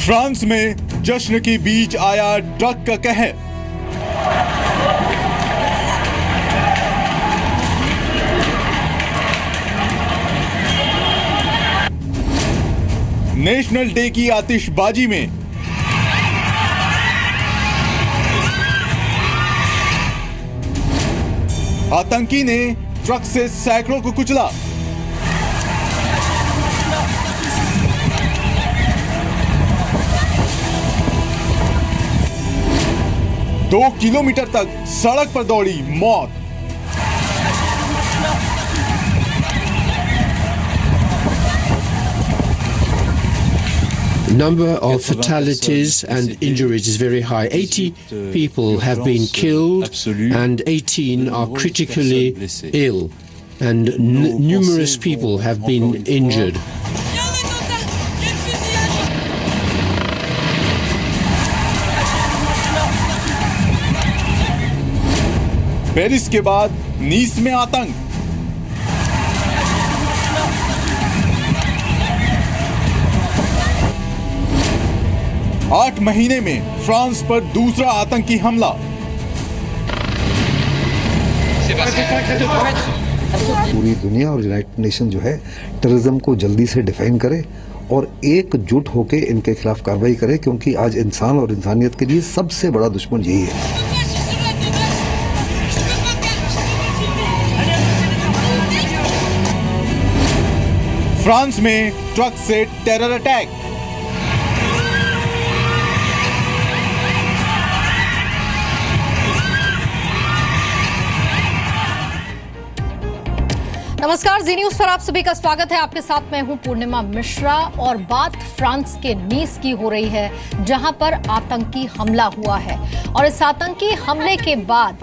France में जश्न के बीच आया ट्रक का कहर। नेशनल डे की आतिशबाजी में आतंकी ने ट्रक से सैकड़ों को कुचला। दो किलोमीटर तक सड़क पर दौड़ी मौत। Number of fatalities and injuries is very high. 80 people have been killed and 18 are critically ill, and numerous people have been injured. Paris के बाद नीस में आतंक। 8 महीने में फ्रांस पर दूसरा आतंकी हमला। पूरी दुनिया और यूनाइटेड नेशन जो है टेररिज्म को जल्दी से डिफाइन करे और एकजुट होकर इनके खिलाफ कार्रवाई करे, क्योंकि आज इंसान और इंसानियत के लिए सबसे बड़ा दुश्मन यही है। फ्रांस में ट्रक से टेरर अटैक। नमस्कार, जी न्यूज पर आप सभी का स्वागत है। आपके साथ मैं हूं पूर्णिमा मिश्रा और बात फ्रांस के नीस की हो रही है, जहां पर आतंकी हमला हुआ है। और इस आतंकी हमले के बाद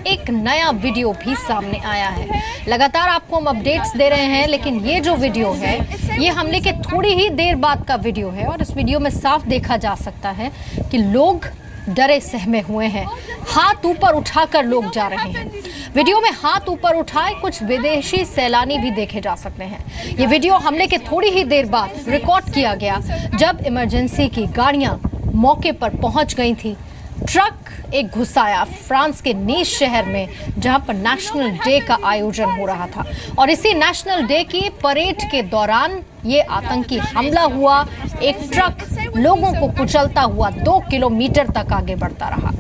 एक नया वीडियो भी सामने आया है। लगातार आपको हम अपडेट्स दे रहे हैं, लेकिन ये जो वीडियो है ये हमले के थोड़ी ही देर बाद का वीडियो है। और इस वीडियो में साफ देखा जा सकता है कि लोग डरे सहमे हुए हैं, हाथ ऊपर उठाकर लोग जा रहे हैं। वीडियो में हाथ ऊपर उठाए कुछ विदेशी सैलानी भी देखे जा सकते हैं। ये वीडियो हमले के थोड़ी ही देर बाद रिकॉर्ड किया गया, जब इमरजेंसी की गाड़ियां मौके पर पहुंच गई थी। ट्रक एक घुसाया फ्रांस के नीस शहर में, जहां पर नेशनल डे का आयोजन हो रहा था। और इसी नेशनल डे की परेड के दौरान ये आतंकी हमला हुआ। एक ट्रक लोगों को कुचलता हुआ 2 किलोमीटर तक आगे बढ़ता रहा।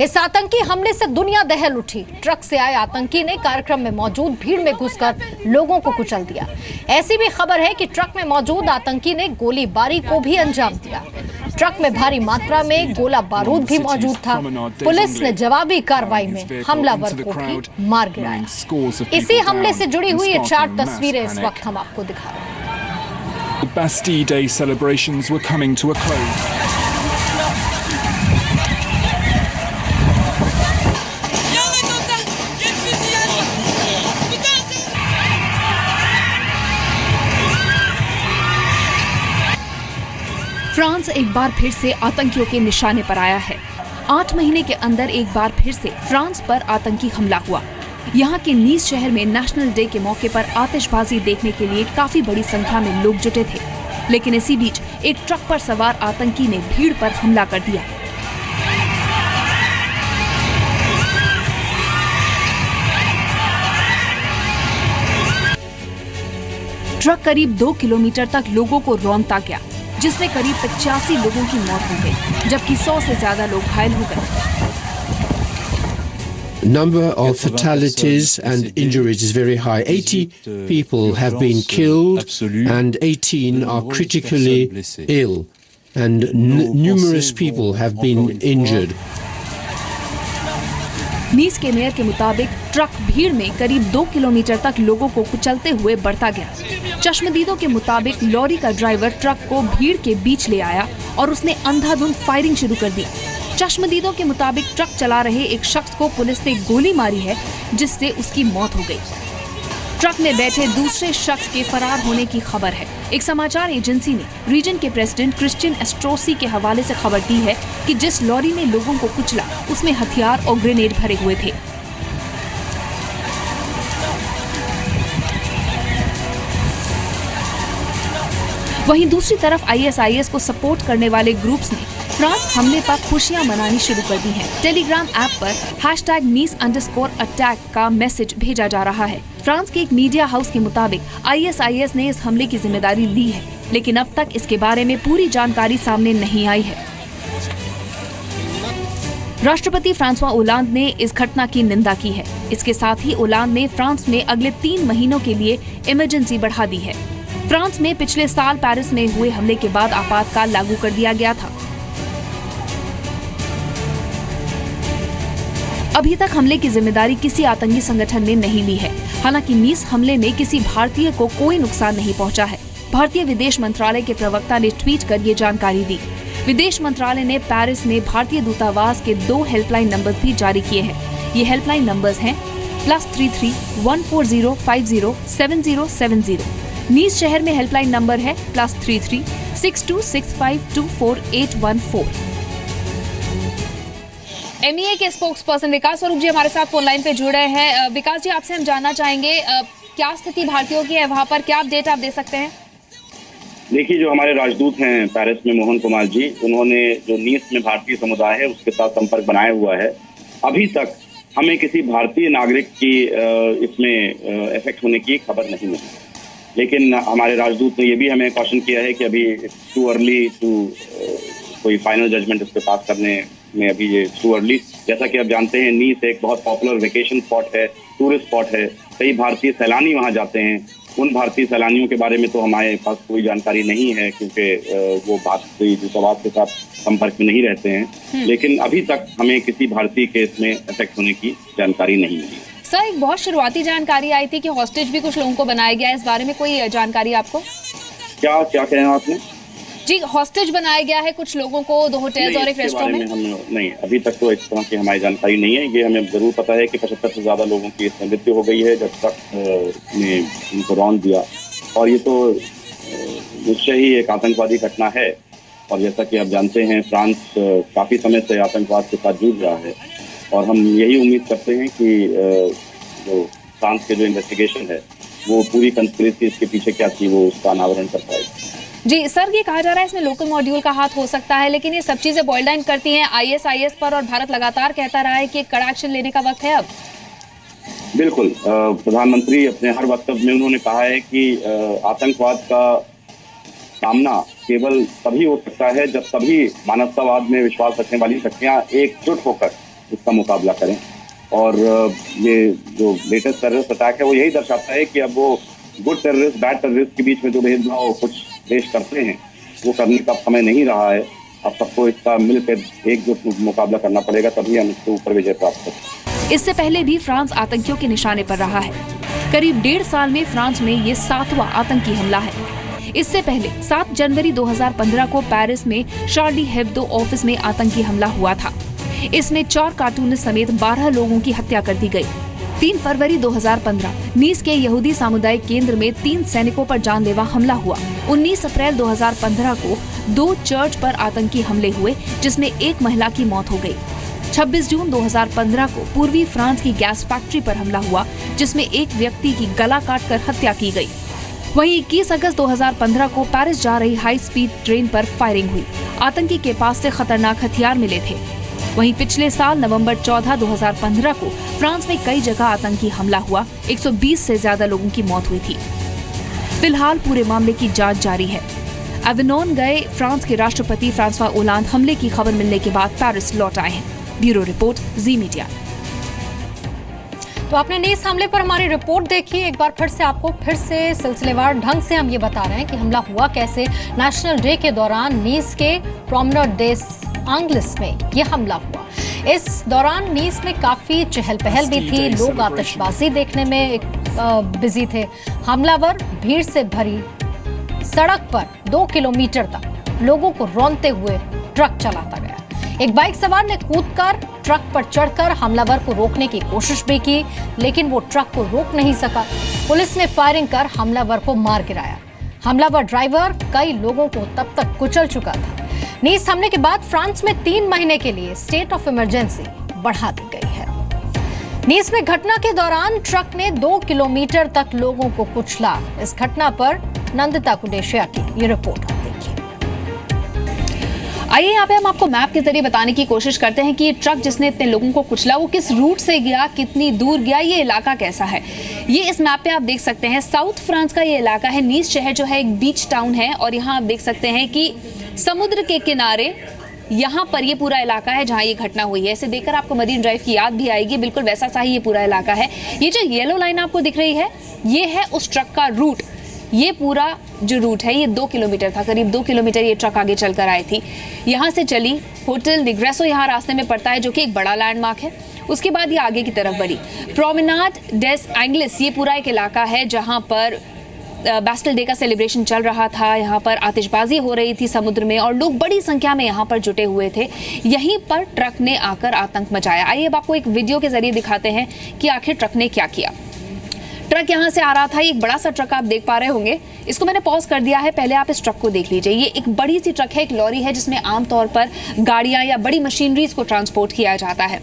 इस आतंकी हमले से दुनिया दहल उठी। ट्रक से आए आतंकी ने कार्यक्रम में मौजूद भीड़ में घुसकर लोगों को कुचल दिया। ऐसी भी खबर है कि ट्रक में मौजूद आतंकी ने गोलीबारी को भी अंजाम दिया। ट्रक में भारी मात्रा में गोला बारूद भी मौजूद था। पुलिस ने जवाबी कार्रवाई में हमलावर को भी मार गिराया। इसी हमले से जुड़ी हुई ये 4 तस्वीरें इस वक्त हम आपको दिखा रहे हैं। The Bastille Day celebrations were coming to a close. France एक बार फिर से आतंकियों के निशाने पर आया है। 8 महीने के अंदर एक बार फिर से फ्रांस पर आतंकी हमला हुआ। यहाँ के नीस शहर में नेशनल डे के मौके पर आतिशबाजी देखने के लिए काफी बड़ी संख्या में लोग जुटे थे, लेकिन इसी बीच एक ट्रक पर सवार आतंकी ने भीड़ पर हमला कर दिया। ट्रक करीब 2 किलोमीटर तक लोगों को रौंदता गया, जिसमें करीब 85 लोगों की मौत हो गई, जबकि 100 से ज्यादा लोग घायल हो गए। Number of fatalities and injuries is very high. 80 people have been killed and 18 are critically ill, and numerous people have been injured. नीस के मेयर के मुताबिक ट्रक भीड़ में करीब 2 किलोमीटर तक लोगों को कुचलते हुए बढ़ता गया। चश्मदीदों के मुताबिक लॉरी का ड्राइवर ट्रक को भीड़ के बीच ले आया और उसने अंधाधुंध फायरिंग शुरू कर दी। चश्मदीदों के मुताबिक ट्रक चला रहे एक शख्स को पुलिस ने गोली मारी है, जिससे उसकी मौत हो गई। ट्रक में बैठे दूसरे शख्स के फरार होने की खबर है। एक समाचार एजेंसी ने रीजन के प्रेसिडेंट क्रिश्चियन एस्ट्रोसी के हवाले से खबर दी है कि जिस लॉरी ने लोगों को कुचला, उसमें हथियार और ग्रेनेड भरे हुए थे। वहीं दूसरी तरफ ISIS को सपोर्ट करने वाले ग्रुप्स ने फ्रांस हमले पर खुशियां मनानी शुरू कर दी हैं। टेलीग्राम ऐप पर #Nice_attack का मैसेज भेजा जा रहा है। फ्रांस के एक मीडिया हाउस के मुताबिक ISIS ने इस हमले की जिम्मेदारी ली है, लेकिन अब तक इसके बारे में पूरी जानकारी सामने नहीं आई है। राष्ट्रपति फ्रांसवा ओलांद ने इस घटना की निंदा की है। इसके साथ ही ओलांद ने फ्रांस में अगले 3 महीनों के लिए इमरजेंसी बढ़ा दी है। फ्रांस में पिछले साल पेरिस में हुए हमले के बाद आपातकाल लागू कर दिया गया था। अभी तक हमले की जिम्मेदारी किसी आतंकी संगठन ने नहीं ली है। हालांकि नीस हमले में किसी भारतीय को कोई नुकसान नहीं पहुंचा है। भारतीय विदेश मंत्रालय के प्रवक्ता ने ट्वीट कर ये जानकारी दी। विदेश मंत्रालय ने पेरिस में भारतीय दूतावास के 2 हेल्पलाइन नंबर भी जारी किए हैं। ये हेल्पलाइन नंबर्स हैं +33 140 50 7070। नीस शहर में हेल्पलाइन नंबर है +33 6265 24814। MEA के स्पोक्सपर्सन विकास स्वरूप जी हमारे साथ फोन लाइन पे जुड़े हैं। विकास जी, आपसे हम जानना चाहेंगे क्या स्थिति भारतीयों की है वहाँ पर, क्या अपडेट आप दे सकते हैं? देखिए, जो हमारे राजदूत हैं पेरिस में मोहन कुमार जी, उन्होंने जो नीस में भारतीय समुदाय है उसके साथ संपर्क बनाया हुआ है। अभी तक हमें किसी भारतीय नागरिक की इसमें इफेक्ट होने की खबर नहीं मिली, लेकिन हमारे राजदूत ने ये भी हमें कॉशन किया है कि अभी टू अर्ली टू कोई फाइनल जजमेंट इस पे पास करने में, अभी ये टू अर्ली। जैसा कि आप जानते हैं, नीस एक बहुत पॉपुलर वेकेशन स्पॉट है, टूरिस्ट स्पॉट है। कई भारतीय सैलानी वहाँ जाते हैं। उन भारतीय सैलानियों के बारे में तो हमारे पास कोई जानकारी नहीं है, क्योंकि वो भारतीय दूतावास के साथ संपर्क में नहीं रहते हैं। लेकिन अभी तक हमें किसी भारतीय केस में इफेक्ट होने की जानकारी नहीं मिली। सर, एक बहुत शुरुआती जानकारी आई थी कि हॉस्टेज भी कुछ लोगों को बनाया गया है। इस बारे में कोई जानकारी आपको? क्या कहे आपने? जी, हॉस्टेज बनाया गया है कुछ लोगों को 2 होटल्स और एक रेस्टोरेंट में। हम नहीं, अभी तक तो इस तरह की हमारी जानकारी नहीं है। ये हमें जरूर पता है कि 75 से ज्यादा लोगों की इसमें मृत्यु हो गई है जब तक ने उनको रौंद दिया, और ये तो निश्चय ही एक आतंकवादी घटना है। और जैसा कि आप जानते हैं, फ्रांस काफी समय से आतंकवाद के साथ जूझ रहा है, और हम यही उम्मीद करते हैं कि जो फ्रांस के जो इन्वेस्टिगेशन है वो पूरी कंस्पिरेसी इसके पीछे क्या थी वो उसका अनावरण कर पाएगी। जी सर, ये कहा जा रहा है इसमें लोकल मॉड्यूल का हाथ हो सकता है, लेकिन ये सब चीजें बॉइल डाउन करती हैं ISIS पर, और भारत लगातार कहता रहा है कि कड़ा एक्शन लेने का वक्त है अब। बिल्कुल, प्रधानमंत्री अपने हर वक्तव्य में उन्होंने कहा है कि आतंकवाद का सामना केवल तभी हो सकता है जब सभी मानवतावाद में विश्वास रखने वाली शक्तियां एकजुट होकर इसका मुकाबला करें। और ये जो लेटेस्ट टेररिस्ट अटैक है वो यही दर्शाता है कि अब वो गुड टेररिस्ट बैड टेररिस्ट के बीच में जो भेदभाव कुछ देश करते हैं वो करने का समय नहीं रहा है। अब सबको इसका मिलकर एकजुट मुकाबला करना पड़ेगा, तभी हम इसके ऊपर विजय प्राप्त करें। इससे पहले भी फ्रांस आतंकियों के निशाने पर रहा है। करीब 1.5 साल में फ्रांस में ये 7वां आतंकी हमला है। इससे पहले 7 जनवरी 2015 को पेरिस में शार्ली हेब्दो ऑफिस में आतंकी हमला हुआ था। इसमें 4 कार्टूनिस्ट समेत 12 लोगों की हत्या कर दी गई। 3 फरवरी 2015 नीस के यहूदी सामुदायिक केंद्र में 3 सैनिकों पर जानलेवा हमला हुआ। 19 अप्रैल 2015 को 2 चर्च पर आतंकी हमले हुए, जिसमें 1 महिला की मौत हो गई। 26 जून 2015 को पूर्वी फ्रांस की गैस फैक्ट्री पर हमला हुआ, जिसमें एक व्यक्ति की गला काटकर हत्या की गई। वहीं 21 अगस्त 2015 को पेरिस जा रही हाई स्पीड ट्रेन पर फायरिंग हुई। आतंकी के पास से खतरनाक हथियार मिले थे। वहीं पिछले साल नवंबर 14, 2015 को फ्रांस में कई जगह आतंकी हमला हुआ। 120 से ज्यादा लोगों की मौत हुई थी। फिलहाल पूरे मामले की जांच जारी है। एविनॉन गए फ्रांस के राष्ट्रपति फ्रांसवा ओलांद हमले की खबर मिलने के बाद पेरिस लौट आए हैं। ब्यूरो रिपोर्ट, जी मीडिया। तो आपने नीस हमले पर हमारी रिपोर्ट देखी। एक बार फिर से आपको सिलसिलेवार ढंग से हम ये बता रहे हैं कि हमला हुआ कैसे। नेशनल डे के दौरान नीस के प्रोमेनेड डेस एंग्लिस में ये हमला हुआ। इस दौरान नीस में काफी चहल पहल भी थी, लोग आतिशबाजी देखने में बिजी थे। हमलावर भीड़ से भरी सड़क पर 2 किलोमीटर तक लोगों को रौंदते हुए ट्रक चलाता गया। एक बाइक सवार ने कूदकर ट्रक पर चढ़कर हमलावर को रोकने की कोशिश भी की, लेकिन वो ट्रक को रोक नहीं सका। पुलिस ने फायरिंग कर हमलावर को मार गिराया। हमलावर ड्राइवर कई लोगों को तब तक कुचल चुका था। नीस हमले के बाद फ्रांस में 3 महीने के लिए स्टेट ऑफ इमरजेंसी बढ़ा दी गई है। नीस में घटना के दौरान ट्रक ने 2 किलोमीटर तक लोगों को कुचला। इस घटना पर नंदिता कुडेशिया की ये रिपोर्ट। आइए यहाँ पे हम आपको मैप के जरिए बताने की कोशिश करते हैं कि ये ट्रक जिसने इतने लोगों को कुचला वो किस रूट से गया, कितनी दूर गया, ये इलाका कैसा है। ये इस मैप पे आप देख सकते हैं साउथ फ्रांस का ये इलाका है। नीस शहर जो है एक बीच टाउन है और यहाँ आप देख सकते हैं कि समुद्र के किनारे यहाँ पर ये पूरा इलाका है जहाँ ये घटना हुई है। इसे देखकर आपको मरीन ड्राइव की याद भी आएगी, बिल्कुल वैसा सा ही ये पूरा इलाका है। ये जो येलो लाइन आपको दिख रही है ये है उस ट्रक का रूट। ये पूरा जो रूट है ये 2 किलोमीटर था, करीब 2 किलोमीटर ये ट्रक आगे चलकर आई थी। यहाँ से चली, होटल निग्रेसो यहाँ रास्ते में पड़ता है जो कि एक बड़ा लैंडमार्क है। उसके बाद ये आगे की तरफ बढ़ी। प्रोमेनाड डेस एंग्लिस ये पूरा एक इलाका है जहाँ पर बैस्टिल डे का सेलिब्रेशन चल रहा था। यहाँ पर आतिशबाजी हो रही थी समुद्र में और लोग बड़ी संख्या में यहाँ पर जुटे हुए थे। यहीं पर ट्रक ने आकर आतंक मचाया। आइए अब आपको एक वीडियो के जरिए दिखाते हैं कि आखिर ट्रक ने क्या किया। ट्रक यहाँ से आ रहा था, एक बड़ा सा ट्रक आप देख पा रहे होंगे। इसको मैंने पॉज कर दिया है, पहले आप इस ट्रक को देख लीजिए। ये एक बड़ी सी ट्रक है, एक लॉरी है जिसमें आमतौर पर गाड़ियां या बड़ी मशीनरीज को ट्रांसपोर्ट किया जाता है।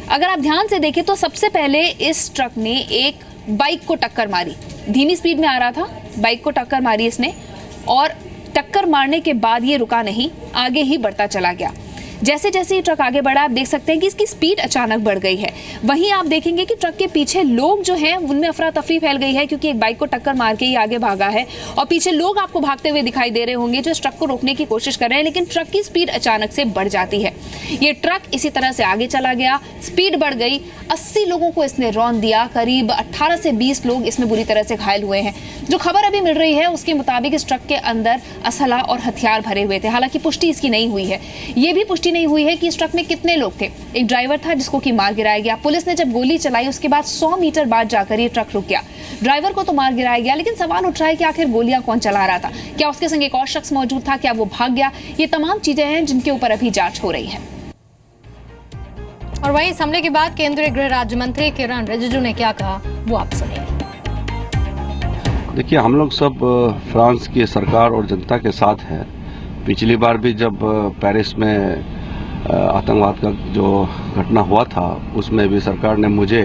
अगर आप ध्यान से देखें तो सबसे पहले इस ट्रक ने एक बाइक को टक्कर मारी। धीमी स्पीड में आ रहा था, बाइक को टक्कर मारी इसने और टक्कर मारने के बाद ये रुका नहीं, आगे ही बढ़ता चला गया। जैसे जैसे ये ट्रक आगे बढ़ा आप देख सकते हैं कि इसकी स्पीड अचानक बढ़ गई है। वहीं आप देखेंगे कि ट्रक के पीछे लोग जो हैं उनमें अफरा तफरी फैल गई है क्योंकि एक बाइक को टक्कर मार के ही आगे भागा है और पीछे लोग आपको भागते हुए दिखाई दे रहे होंगे जो इस ट्रक को रोकने की कोशिश कर रहे हैं, लेकिन ट्रक की स्पीड अचानक से बढ़ जाती है। ये ट्रक इसी तरह से आगे चला गया, स्पीड बढ़ गई, 80 लोगों को इसने रौंद दिया, करीब 18 से 20 लोग इसमें बुरी तरह से घायल हुए हैं। जो खबर अभी मिल रही है उसके मुताबिक इस ट्रक के अंदर असला और हथियार भरे हुए थे। हालांकि पुष्टि इसकी नहीं हुई है। ये भी पुष्टि नहीं हुई है कि इस ट्रक में कितने लोग थे। एक ड्राइवर था जिसको कि मार गिराया गया। पुलिस ने जब गोली चलाई उसके बाद 100 मीटर बाद जाकर ये ट्रक रुक गया। ड्राइवर को तो मार गिराया गया, लेकिन सवाल उठ रहा है कि आखिर गोलियां कौन चला रहा था। क्या उसके संग एक और शख्स मौजूद था? क्या वो भाग गया? ये तमाम चीजें हैं जिनके ऊपर अभी जांच हो रही है। और वहीं इस हमले के बाद केंद्रीय गृह राज्य मंत्री किरण रिजिजू ने क्या कहा वो आप सुनिए। देखिए, हम लोग सब फ्रांस की सरकार और जनता के साथ हैं। पिछली बार भी जब पेरिस में आतंकवाद का जो घटना हुआ था उसमें भी सरकार ने मुझे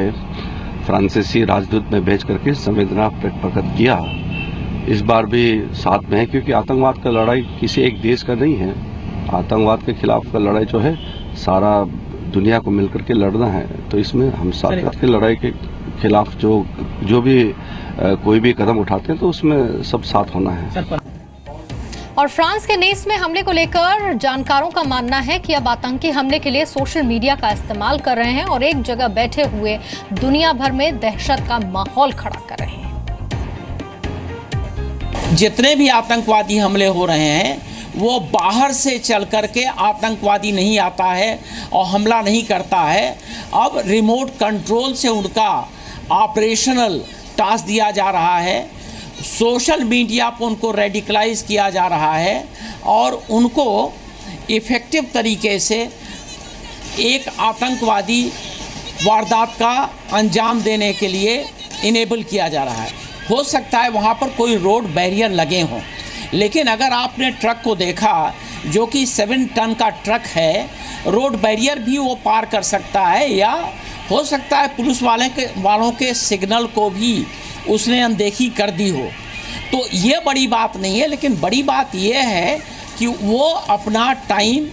फ्रांसीसी राजदूत में भेज करके संवेदना प्रकट किया। इस बार भी साथ में है क्योंकि आतंकवाद का लड़ाई किसी एक देश का नहीं है। आतंकवाद के खिलाफ का लड़ाई जो है सारा दुनिया को मिलकर के लड़ना है। तो इसमें हम साथ के लड़ाई के खिलाफ जो भी कोई भी कदम उठाते हैं तो उसमें सब साथ होना है। और फ्रांस के नीस में हमले को लेकर जानकारों का मानना है कि अब आतंकी हमले के लिए सोशल मीडिया का इस्तेमाल कर रहे हैं और एक जगह बैठे हुए दुनिया भर में दहशत का माहौल खड़ा कर रहे हैं। जितने भी आतंकवादी हमले हो रहे हैं वो बाहर से चल करके आतंकवादी नहीं आता है और हमला नहीं करता है। अब रिमोट कंट्रोल से उनका ऑपरेशनल टास्क दिया जा रहा है। सोशल मीडिया पर उनको रेडिकलाइज किया जा रहा है और उनको इफ़ेक्टिव तरीके से एक आतंकवादी वारदात का अंजाम देने के लिए इनेबल किया जा रहा है। हो सकता है वहाँ पर कोई रोड बैरियर लगे हों, लेकिन अगर आपने ट्रक को देखा जो कि 7 टन का ट्रक है, रोड बैरियर भी वो पार कर सकता है या हो सकता है पुलिस वालों के सिग्नल को भी उसने अनदेखी कर दी हो। तो ये बड़ी बात नहीं है, लेकिन बड़ी बात ये है कि वो अपना टाइम,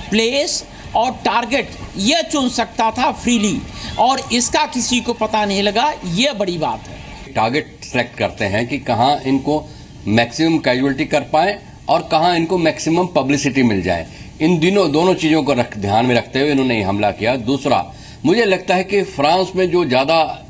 प्लेस और टारगेट ये चुन सकता था फ्रीली और इसका किसी को पता नहीं लगा। ये बड़ी बात है। टारगेट सेलेक्ट करते हैं कि कहाँ इनको मैक्सिमम कैजुअलिटी कर पाएँ और कहाँ इनको मैक्सिमम पब्लिसिटी मिल जाए। इन दोनों चीज़ों को ध्यान में रखते हुए इन्होंने हमला किया। दूसरा, मुझे लगता है कि फ्रांस में जो ज़्यादा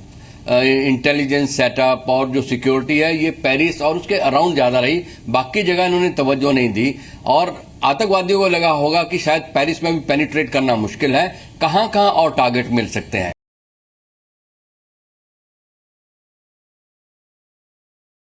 इंटेलिजेंस सेटअप और जो सिक्योरिटी है ये पेरिस और उसके अराउंड ज़्यादा रही, बाकी जगह इन्होंने तवज्जो नहीं दी और आतंकवादियों को लगा होगा कि शायद पेरिस में भी पेनिट्रेट करना मुश्किल है, कहाँ और टारगेट मिल सकते हैं।